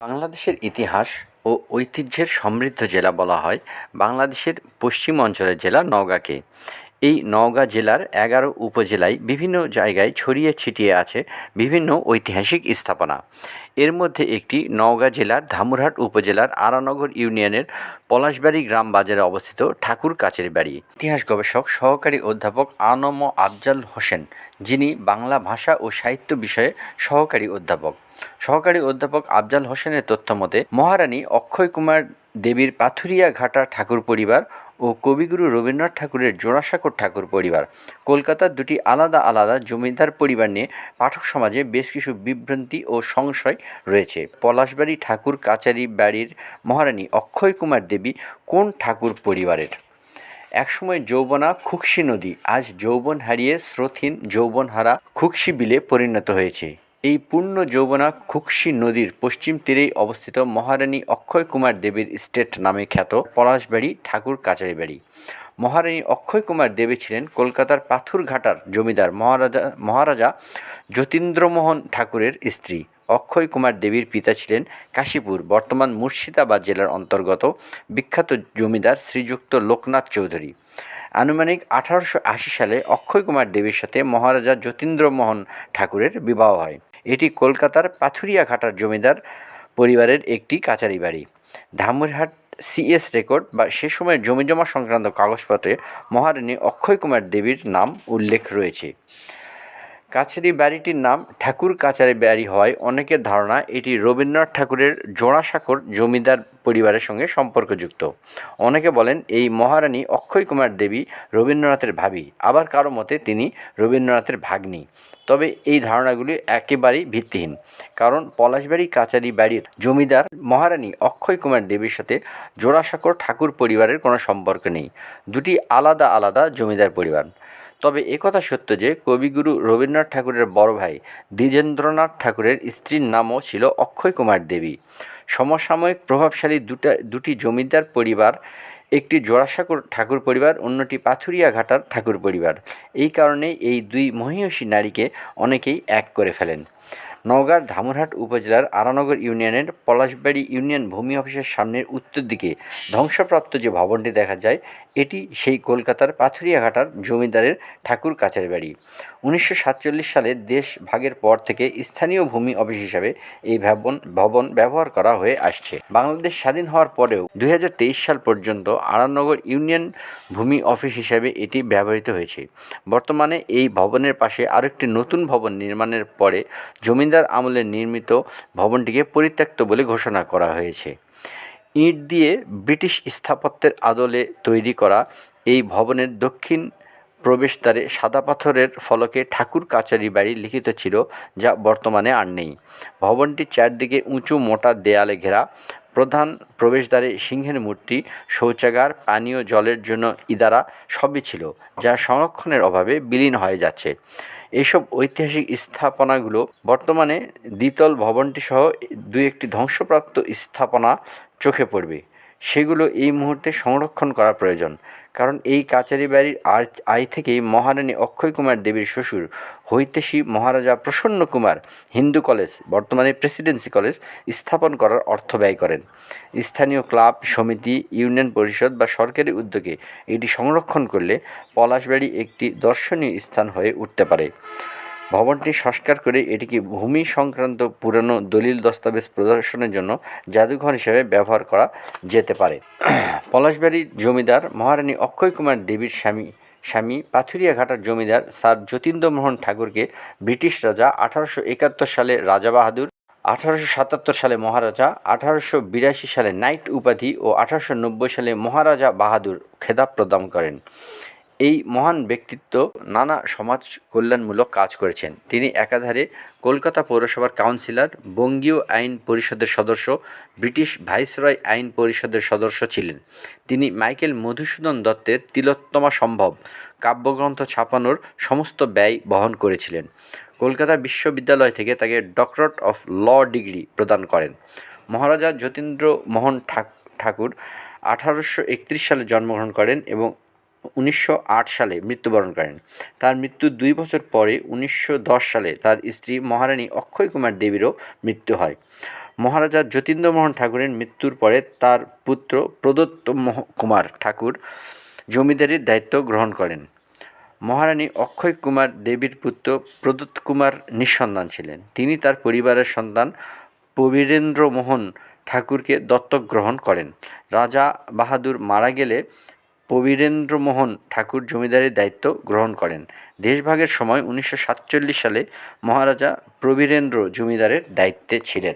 বাংলাদেশের ইতিহাস ও ঐতিহ্যের সমৃদ্ধ জেলা বলা হয় বাংলাদেশের পশ্চিম অঞ্চলের জেলা নওগাঁকে। এই নওগাঁ জেলার ১১ উপজেলায় বিভিন্ন জায়গায় ছড়িয়ে ছিটিয়ে আছে বিভিন্ন ঐতিহাসিক স্থাপনা। এর মধ্যে একটি নওগাঁ জেলার ধামুরহাট উপজেলার আরানগর ইউনিয়নের পলাশবাড়ি গ্রাম বাজারে অবস্থিত ঠাকুর কাচের বাড়ি। ইতিহাস গবেষক সহকারী অধ্যাপক আ.ন.ম আফজাল হোসেন, যিনি বাংলা ভাষা ও সাহিত্য বিষয়ে সহকারী অধ্যাপক আফজাল হোসেনের তথ্যমতে মহারানী অক্ষয় কুমার দেবীর পাথুরিয়া ঘাটা ঠাকুর পরিবার ও কবিগুরু রবীন্দ্রনাথ ঠাকুরের জোড়াসাঁকোর ঠাকুর পরিবার কলকাতার দুটি আলাদা আলাদা জমিদার পরিবার নিয়ে পাঠক সমাজে বেশ কিছু বিভ্রান্তি ও সংশয় রয়েছে। পলাশবাড়ি ঠাকুর কাচারি বাড়ির মহারানী অক্ষয় কুমার দেবী কোন ঠাকুর পরিবারের? একসময় যৌবনা খুকশি নদী আজ যৌবন হারিয়ে স্রোতহীন যৌবনহারা খুকশি বিলে পরিণত হয়েছে। এই পূর্ণ যৌবনা খুকশি নদীর পশ্চিম তীরেই অবস্থিত মহারানী অক্ষয় কুমার দেবীর স্টেট নামে খ্যাত পলাশবাড়ি ঠাকুর কাচারি বাড়ি। মহারানী অক্ষয় কুমার দেবী ছিলেন কলকাতার পাথুরঘাটার জমিদার মহারাজা যতীন্দ্রমোহন ঠাকুরের স্ত্রী। অক্ষয় কুমার দেবীর পিতা ছিলেন কাশীপুর, বর্তমান মুর্শিদাবাদ জেলার অন্তর্গত বিখ্যাত জমিদার শ্রীযুক্ত লোকনাথ চৌধুরী। আনুমানিক 1880 সালে অক্ষয় কুমার দেবীর সাথে মহারাজা যতীন্দ্রমোহন ঠাকুরের বিবাহ হয়। এটি কলকাতার পাথুরিয়া ঘাটার জমিদার পরিবারের একটি কাচারি বাড়ি। ধামুরহাট সিএস রেকর্ড বা সে সময়ের জমিজমা সংক্রান্ত কাগজপত্রে মহারানী অক্ষয় কুমার দেবীর নাম উল্লেখ রয়েছে। কাচারি বাড়িটির নাম ঠাকুর কাচারি বাড়ি হওয়ায় অনেকের ধারণা এটি রবীন্দ্রনাথ ঠাকুরের জোড়াসাঁকোর জমিদার পরিবারের সঙ্গে সম্পর্কযুক্ত। অনেকে বলেন এই মহারানী অক্ষয় কুমার দেবী রবীন্দ্রনাথের ভাবি, আবার কারো মতে তিনি রবীন্দ্রনাথের ভাগ্নি। তবে এই ধারণাগুলি একেবারেই ভিত্তিহীন, কারণ পলাশবাড়ি কাচারি বাড়ির জমিদার মহারানী অক্ষয় কুমার দেবীর সাথে জোড়াসাঁকোর ঠাকুর পরিবারের কোনো সম্পর্ক নেই। দুটি আলাদা আলাদা জমিদার পরিবার। তবে একথা সত্য যে কবিগুরু রবীন্দ্রনাথ ঠাকুরের বড় ভাই দ্বিজেন্দ্রনাথ ঠাকুরের স্ত্রীর নামও ছিল অক্ষয় কুমার দেবী। সমসাময়িক প্রভাবশালী দুটি জমিদার পরিবার, একটি জোড়াসাঁকোর ঠাকুর পরিবার, অন্যটি পাথুরিয়া ঘাটার ঠাকুর পরিবার। এই কারণে এই দুই মহীয়সী নারীকে অনেকেই এক করে ফেলেন। নওগাঁর ধামুরহাট উপজেলার আরানগর ইউনিয়নের পলাশবাড়ি ইউনিয়ন ভূমি অফিসের সামনের উত্তর দিকে ধ্বংসপ্রাপ্ত যে ভবনটি দেখা যায়, এটি সেই কলকাতার পাথুরিয়াঘাটার জমিদারের ঠাকুর কাচারি বাড়ি। 1947 সালে দেশ ভাগের পর থেকে স্থানীয় ভূমি অফিস হিসাবে এই ভবন ব্যবহার করা হয়ে আসছে। বাংলাদেশ স্বাধীন হওয়ার পরেও 2023 সাল পর্যন্ত আরানগর ইউনিয়ন ভূমি অফিস হিসাবে এটি ব্যবহৃত হয়েছে। বর্তমানে এই ভবনের পাশে আরেকটি নতুন ভবন নির্মাণের পরে জমিদার আমলে নির্মিত ভবনটিকে পরিত্যক্ত বলে ঘোষণা করা হয়েছে। ইট দিয়ে ব্রিটিশ স্থাপত্যের আদলে তৈরি করা এই ভবনের দক্ষিণ প্রবেশদ্বারে সাদা পাথরের ফলকে ঠাকুর কাচারি বাড়ি লিখিত ছিল, যা বর্তমানে আর নেই। ভবনটির চারদিকে উঁচু মোটা দেয়ালে ঘেরা। প্রধান প্রবেশদ্বারে সিংহের মূর্তি, শৌচাগার, পানীয় জলের জন্য ইদারা সবই ছিল, যা সংরক্ষণের অভাবে বিলীন হয়ে যাচ্ছে। এইসব ঐতিহাসিক স্থাপনাগুলো বর্তমানে দ্বিতল ভবনটিসহ দু একটি ধ্বংসপ্রাপ্ত স্থাপনা চোখে পড়বে। সেগুলো এই মুহূর্তে সংরক্ষণ করা প্রয়োজন, কারণ এই কাচারি বাড়ির আয় থেকেই মহারানী অক্ষয় কুমার দেবীর শ্বশুর হৈতেশী মহারাজা প্রসন্ন কুমার হিন্দু কলেজ, বর্তমানে প্রেসিডেন্সি কলেজ, স্থাপন করার অর্থ ব্যয় করেন। স্থানীয় ক্লাব, সমিতি, ইউনিয়ন পরিষদ বা সরকারি উদ্যোগে এটি সংরক্ষণ করলে পলাশবাড়ি একটি দর্শনীয় স্থান হয়ে উঠতে পারে। ভবনটি সংস্কার করে এটিকে ভূমি সংক্রান্ত পুরানো দলিল দস্তাবেজ প্রদর্শনের জন্য জাদুঘর হিসেবে ব্যবহার করা যেতে পারে। পলাশবাড়ির জমিদার মহারানী অক্ষয় কুমার দেবীর স্বামী পাথুরিয়াঘাটার জমিদার স্যার যতীন্দ্রমোহন ঠাকুরকে ব্রিটিশ রাজা 1871 সালে রাজা বাহাদুর, 1877 সালে মহারাজা, 1882 সালে নাইট উপাধি ও 1890 সালে মহারাজা বাহাদুর খেতাব প্রদান করেন। এই মহান ব্যক্তিত্ব নানা সমাজ কল্যাণমূলক কাজ করেছেন। তিনি একাধারে কলকাতা পৌরসভার কাউন্সিলর, বঙ্গীয় আইন পরিষদের সদস্য, ব্রিটিশ ভাইসরয় আইন পরিষদের সদস্য ছিলেন। তিনি মাইকেল মধুসূদন দত্তের তিলোত্তমা সম্ভব কাব্যগ্রন্থ ছাপানোর সমস্ত ব্যয় বহন করেছিলেন। কলকাতা বিশ্ববিদ্যালয় থেকে তাকে ডক্টরেট অফ ল ডিগ্রি প্রদান করেন। মহারাজা যতীন্দ্রমোহন ঠাকুর 1831 সালে জন্মগ্রহণ করেন এবং 1908 সালে মৃত্যুবরণ করেন। তার মৃত্যুর 2 বছর পরে 1910 সালে তার স্ত্রী মহারানী অক্ষয় কুমার দেবীরও মৃত্যু হয়। মহারাজা যতীন্দ্রমোহন ঠাকুরের মৃত্যুর পরে তার পুত্র প্রদত্ত কুমার ঠাকুর জমিদারির দায়িত্ব গ্রহণ করেন। মহারানী অক্ষয় কুমার দেবীর পুত্র প্রদত্ত কুমার নিঃসন্তান ছিলেন। তিনি তার পরিবারের সন্তান প্রবীরেন্দ্রমোহন ঠাকুরকে দত্তক গ্রহণ করেন। রাজা বাহাদুর মারা গেলে প্রবীরেন্দ্রমোহন ঠাকুর জমিদারির দায়িত্ব গ্রহণ করেন। দেশভাগের সময় 1947 সালে মহারাজা প্রবীরেন্দ্র জমিদারের দায়িত্বে ছিলেন।